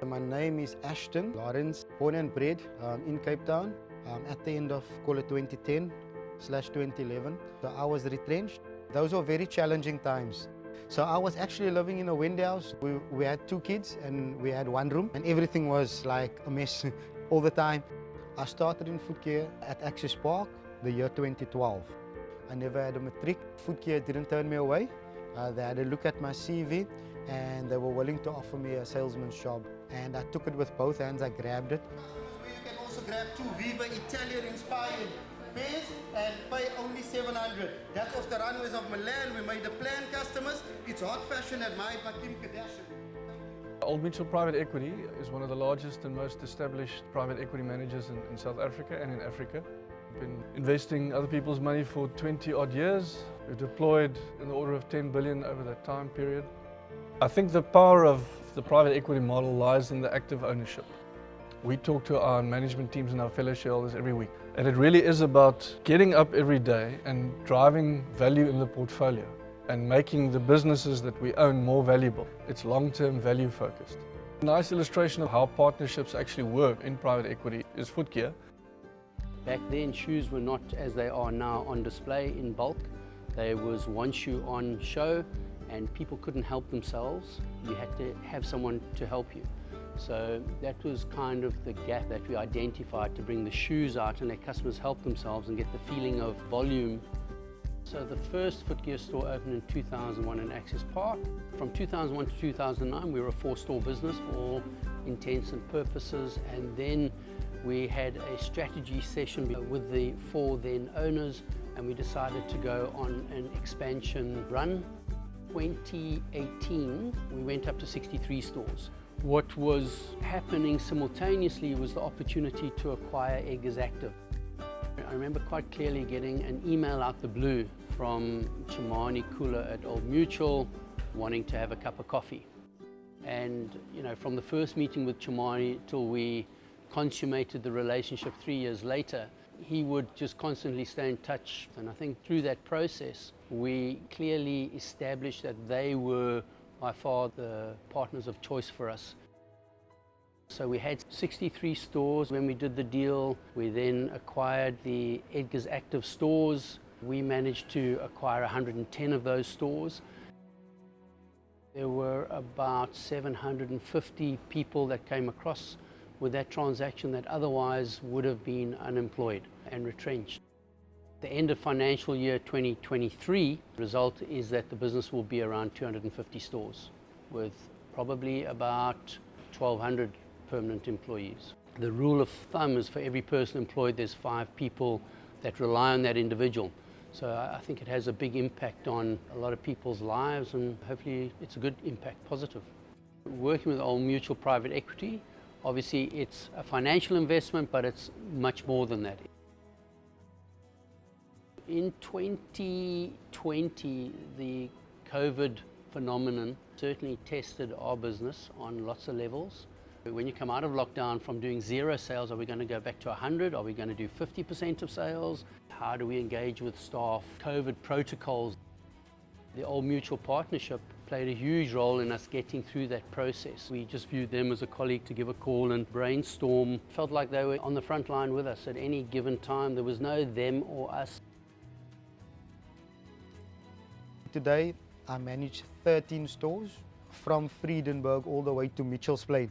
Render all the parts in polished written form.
My name is Ashton Lawrence, born and bred in Cape Town at the end of, call it 2010/2011. So I was retrenched. Those were very challenging times. So I was actually living in a Wendy house. We had 2 kids and we had 1 room and everything was like a mess all the time. I started in Footgear at Access Park the year 2012. I never had a matric. Footgear didn't turn me away. They had a look at my CV and they were willing to offer me a salesman's job. And I took it with both hands, I grabbed it. You can also grab 2 Viva Italian inspired pairs and pay only 700. That's off the runways of Milan. We made the plan customers. It's hot fashion admired by Kim Kardashian. Old Mutual Private Equity is one of the largest and most established private equity managers in South Africa and in Africa. We've been investing other people's money for 20 odd years. We've deployed in the order of 10 billion over that time period. I think the power of the private equity model lies in the active ownership. We talk to our management teams and our fellow shareholders every week. And it really is about getting up every day and driving value in the portfolio and making the businesses that we own more valuable. It's long-term value focused. A nice illustration of how partnerships actually work in private equity is Footgear. Back then, shoes were not as they are now on display in bulk. There was one shoe on show and people couldn't help themselves. You had to have someone to help you. So that was kind of the gap that we identified, to bring the shoes out and let customers help themselves and get the feeling of volume. So the first Footgear store opened in 2001 in Access Park. From 2001 to 2009, we were a 4-store business for all intents and purposes. And then we had a strategy session with the 4 then owners, and we decided to go on an expansion run. 2018, we went up to 63 stores. What was happening simultaneously was the opportunity to acquire Edgar's Active. I remember quite clearly getting an email out the blue from Chimani Kula at Old Mutual wanting to have a cup of coffee. And you know, from the first meeting with Chimani till we consummated the relationship 3 years later, he would just constantly stay in touch. And I think through that process, we clearly established that they were by far the partners of choice for us. So we had 63 stores when we did the deal. We then acquired the Edgar's Active stores. We managed to acquire 110 of those stores. There were about 750 people that came across with that transaction that otherwise would have been unemployed and retrenched. The end of financial year 2023, the result is that the business will be around 250 stores with probably about 1,200 permanent employees. The rule of thumb is for every person employed, there's 5 people that rely on that individual. So I think it has a big impact on a lot of people's lives, and hopefully it's a good impact, positive. Working with Old Mutual Private Equity, obviously it's a financial investment, but it's much more than that. In 2020, the COVID phenomenon certainly tested our business on lots of levels. When you come out of lockdown from doing 0 sales, are we going to go back to 100? Are we going to do 50% of sales? How do we engage with staff? COVID protocols. The Old Mutual partnership played a huge role in us getting through that process. We just viewed them as a colleague to give a call and brainstorm. Felt like they were on the front line with us at any given time. There was no them or us. Today, I manage 13 stores from Friedenberg all the way to Mitchell's Plain.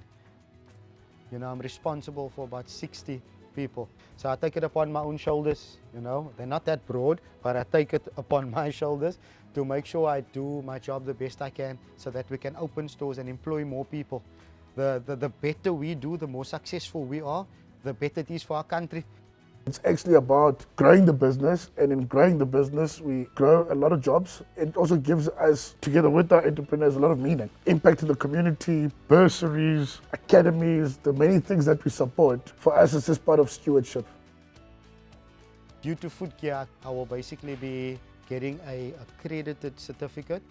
You know, I'm responsible for about 60 people. So I take it upon my own shoulders, you know. They're not that broad, but I take it upon my shoulders to make sure I do my job the best I can so that we can open stores and employ more people. The better we do, the more successful we are, the better it is for our country. It's actually about growing the business, and in growing the business, we grow a lot of jobs. It also gives us, together with our entrepreneurs, a lot of meaning. Impact to the community, bursaries, academies, the many things that we support. For us, it's just part of stewardship. Due to Footgear, I will basically be getting a accredited certificate,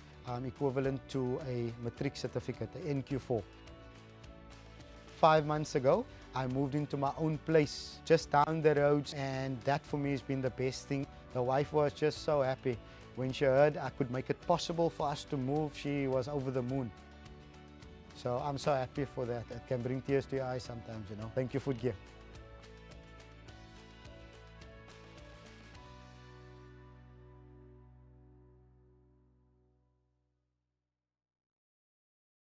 equivalent to a matric certificate, the NQ4. 5 months ago, I moved into my own place just down the road, and that for me has been the best thing. The wife was just so happy. When she heard I could make it possible for us to move, she was over the moon. So I'm so happy for that. It can bring tears to your eyes sometimes, you know. Thank you, Footgear.